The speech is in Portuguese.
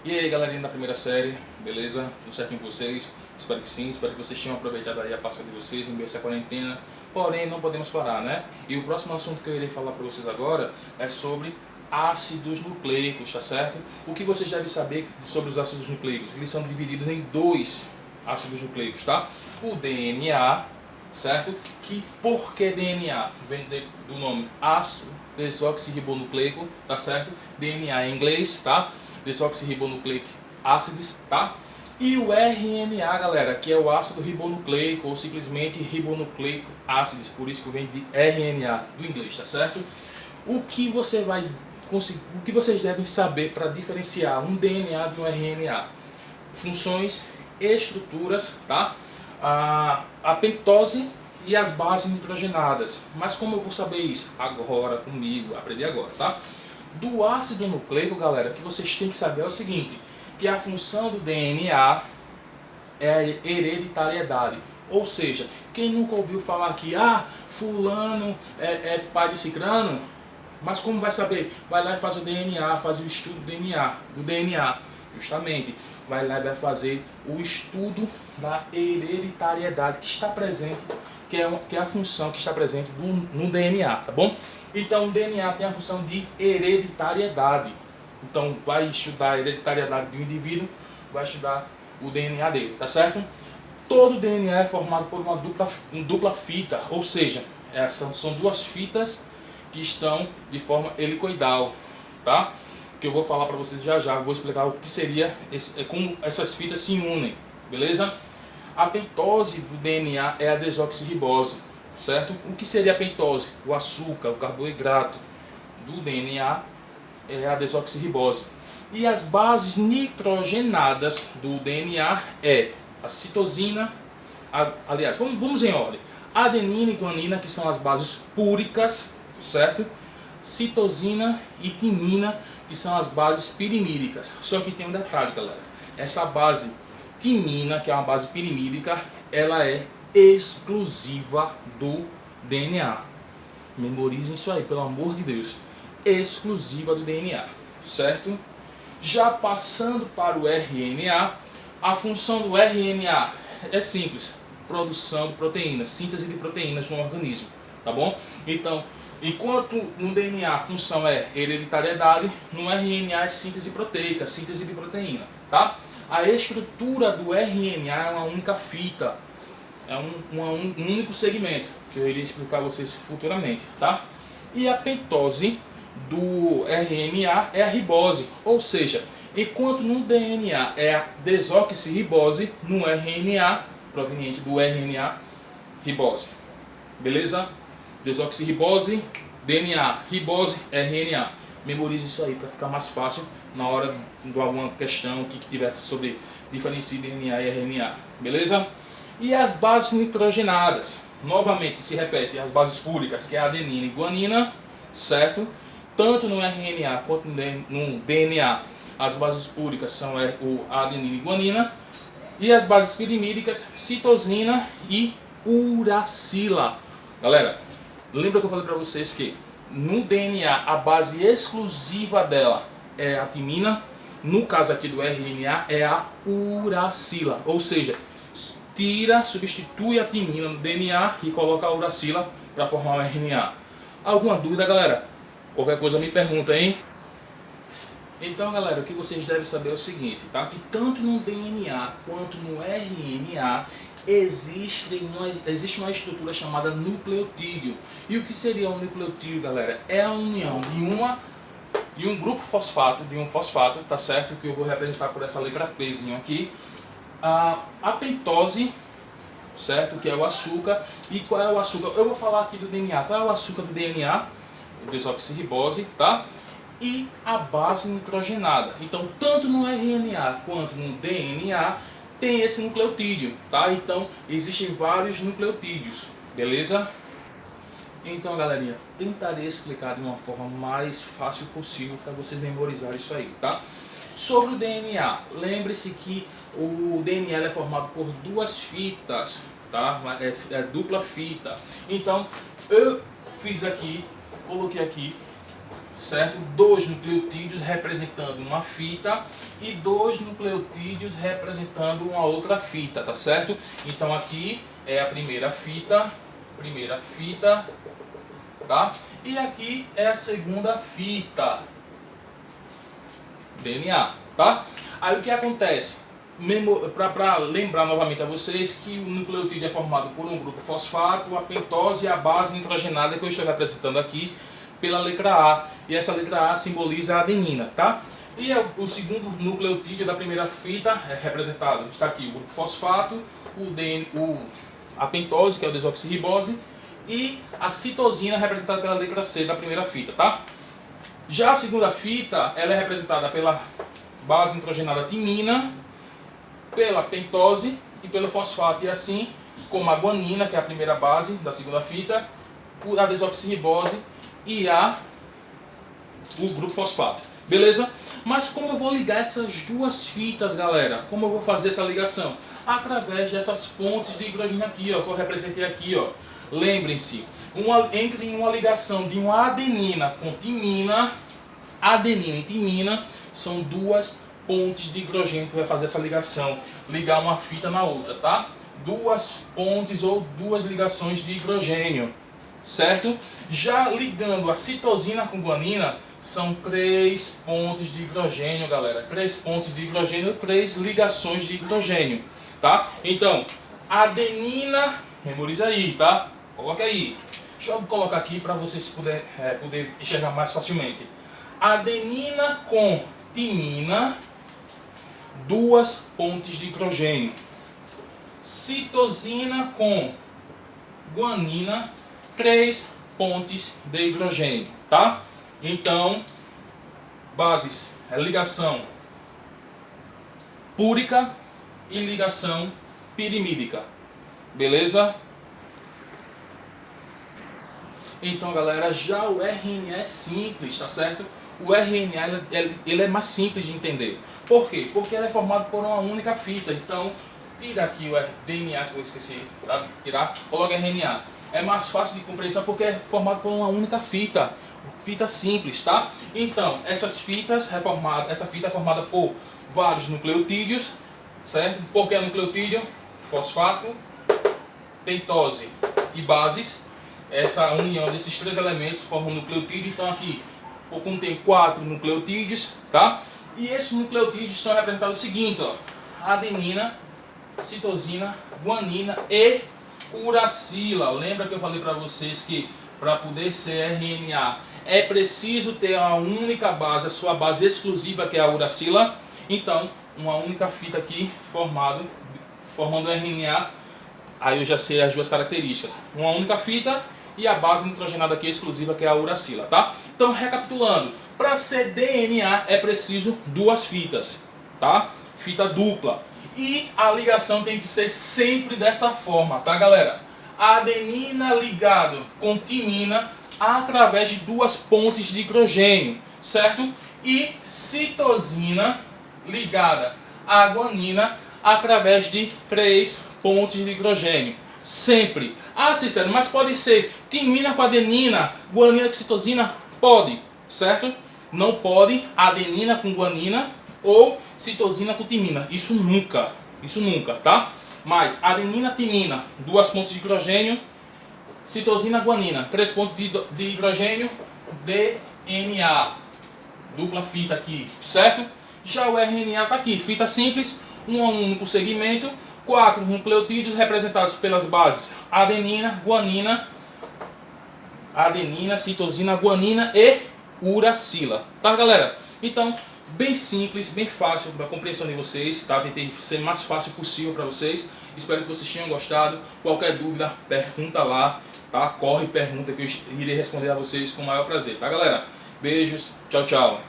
E aí, galerinha da primeira série, beleza? Tudo certo com vocês? Espero que sim, espero que vocês tenham aproveitado aí a Páscoa de vocês em meio a essa quarentena. Porém, não podemos parar, né? E o próximo assunto que eu irei falar para vocês agora é sobre ácidos nucleicos, tá certo? O que vocês devem saber sobre os ácidos nucleicos? Eles são divididos em dois ácidos nucleicos, tá? O DNA, certo? Que por que DNA? Vem do nome ácido desoxirribonucleico, tá certo? DNA em inglês, tá? Desoxirribonucleic acids, tá? E o RNA, galera, que é o ácido ribonucleico ou simplesmente ribonucleico acids, por isso que vem de RNA do inglês, tá certo? O que você vai conseguir, o que vocês devem saber para diferenciar um DNA de um RNA? Funções, estruturas, tá? A pentose e as bases nitrogenadas. Mas como eu vou saber isso? Agora comigo, aprender agora, tá? Do ácido nucleico, galera, que vocês têm que saber é o seguinte, que a função do DNA é a hereditariedade. Ou seja, quem nunca ouviu falar que fulano é pai de cicrano, mas como vai saber? Vai lá e faz o DNA, faz o estudo do DNA, justamente. Vai lá e vai fazer o estudo da hereditariedade que está presente, que é a função que está presente no DNA, tá bom? Então o DNA tem a função de hereditariedade. Então vai estudar a hereditariedade do indivíduo, vai estudar o DNA dele, tá certo? Todo DNA é formado por uma dupla fita, ou seja, são duas fitas que estão de forma helicoidal, tá? Que eu vou falar para vocês já já, vou explicar o que seria, como essas fitas se unem, beleza? A pentose do DNA é a desoxirribose, certo? O que seria a pentose? O açúcar, o carboidrato do DNA é a desoxirribose. E as bases nitrogenadas do DNA é a citosina, aliás, vamos em ordem. Adenina e guanina, que são as bases púricas, certo? Citosina e timina, que são as bases pirimídicas. Só que tem um detalhe, galera. Essa base timina, que é uma base pirimídica, ela é exclusiva do DNA. Memorizem isso aí, pelo amor de Deus. Exclusiva do DNA, certo? Já passando para o RNA, a função do RNA é simples: produção de proteínas, síntese de proteínas no organismo, tá bom? Então, enquanto no DNA a função é hereditariedade, no RNA é síntese proteica, síntese de proteína, tá? A estrutura do RNA é uma única fita, é um único segmento, que eu irei explicar a vocês futuramente, tá? E a pentose do RNA é a ribose, ou seja, enquanto no DNA é a desoxirribose, no RNA, proveniente do RNA, ribose. Beleza? Desoxirribose, DNA, ribose, RNA. Memorize isso aí para ficar mais fácil na hora de alguma questão que tiver sobre diferenciar DNA e RNA. Beleza? E as bases nitrogenadas. Novamente se repete as bases púricas, que é a adenina e guanina, certo? Tanto no RNA quanto no DNA, as bases púricas são a adenina e guanina. E as bases pirimídicas, citosina e uracila. Galera, lembra que eu falei para vocês que no DNA a base exclusiva dela é a timina, no caso aqui do RNA é a uracila, ou seja, substitui a timina no DNA e coloca a uracila para formar o RNA. Alguma dúvida, galera? Qualquer coisa me pergunta, hein? Então, galera, o que vocês devem saber é o seguinte, tá? Que tanto no DNA quanto no RNA existe uma estrutura chamada nucleotídeo. E o que seria um nucleotídeo, galera? É a união de um grupo fosfato, de um fosfato, tá certo? Que eu vou representar por essa letra Pzinho aqui. A pentose, certo? Que é o açúcar. E qual é o açúcar? Eu vou falar aqui do DNA. Qual é o açúcar do DNA? O desoxirribose, tá? E a base nitrogenada. Então, tanto no RNA quanto no DNA tem esse nucleotídeo, tá? Então, existem vários nucleotídeos, beleza? Então, galerinha, tentarei explicar de uma forma mais fácil possível para vocês memorizarem isso aí, tá? Sobre o DNA, lembre-se que o DNA é formado por duas fitas, tá? É dupla fita. Então, eu fiz aqui, coloquei aqui, certo? 2 nucleotídeos representando uma fita e 2 nucleotídeos representando uma outra fita, tá certo? Então aqui é a primeira fita, tá? E aqui é a segunda fita, DNA, tá? Aí o que acontece? Para lembrar novamente a vocês que o nucleotídeo é formado por um grupo fosfato, a pentose e a base nitrogenada que eu estou representando aqui pela letra A. E essa letra A simboliza a adenina, tá? E o segundo nucleotídeo da primeira fita é representado, está aqui o grupo fosfato, a pentose, que é a desoxirribose, e a citosina representada pela letra C da primeira fita, tá? Já a segunda fita, ela é representada pela base nitrogenada timina, pela pentose e pelo fosfato, e assim como a guanina, que é a primeira base da segunda fita, a desoxirribose e o grupo fosfato, beleza? Mas como eu vou ligar essas duas fitas, galera? Como eu vou fazer essa ligação? Através dessas pontes de hidrogênio aqui, ó, que eu representei aqui, ó. Lembrem-se, entre uma ligação de uma adenina com timina, adenina e timina são duas pontes de hidrogênio que vai fazer essa ligação, ligar uma fita na outra, tá? Duas pontes ou duas ligações de hidrogênio, certo? Já ligando a citosina com guanina, são 3 pontes de hidrogênio, galera. 3 pontes de hidrogênio, 3 ligações de hidrogênio, tá? Então, adenina, memoriza aí, tá? Coloca aí. Deixa eu colocar aqui para vocês poder enxergar mais facilmente. Adenina com timina, 2 pontes de hidrogênio. Citosina com guanina, 3 pontes de hidrogênio, tá? Então, bases, ligação púrica e ligação pirimídica, beleza? Então, galera, já o RNA é simples, tá certo? O RNA ele é mais simples de entender. Por quê? Porque ele é formado por uma única fita. Então, tira aqui o DNA que eu esqueci, tá? Tirar, coloca RNA. É mais fácil de compreensão porque é formado por uma única fita. Fita simples, tá? Então, essa fita é formada por vários nucleotídeos, certo? Por que nucleotídeo? Fosfato, pentose e bases. Essa união desses 3 elementos forma um nucleotídeo. Então aqui contém 4 nucleotídeos, tá? E esses nucleotídeos são representados o seguinte, ó: adenina, citosina, guanina e uracila. Lembra que eu falei para vocês que para poder ser RNA é preciso ter uma única base, a sua base exclusiva, que é a uracila. Então, uma única fita aqui formando RNA. Aí eu já sei as duas características. Uma única fita e a base nitrogenada aqui exclusiva, que é a uracila, tá? Então, recapitulando, para ser DNA é preciso 2 fitas, tá? Fita dupla. E a ligação tem que ser sempre dessa forma, tá, galera? A adenina ligado com timina através de 2 pontes de hidrogênio, certo? E citosina ligada à guanina através de 3 pontes de hidrogênio. Sempre. Ah, Cícero, mas pode ser timina com adenina, guanina com citosina? Pode, certo? Não pode adenina com guanina ou citosina com timina. Isso nunca, tá? Mas adenina, timina, 2 pontos de hidrogênio, citosina, guanina, 3 pontos de hidrogênio, DNA. Dupla fita aqui, certo? Já o RNA está aqui, fita simples, um único segmento, 4 nucleotídeos representados pelas bases adenina, citosina, guanina e uracila. Tá, galera? Então, bem simples, bem fácil para a compreensão de vocês, tá? Tentei ser mais fácil possível para vocês. Espero que vocês tenham gostado. Qualquer dúvida, pergunta lá, tá? Corre e pergunta que eu irei responder a vocês com o maior prazer, tá, galera? Beijos, tchau, tchau.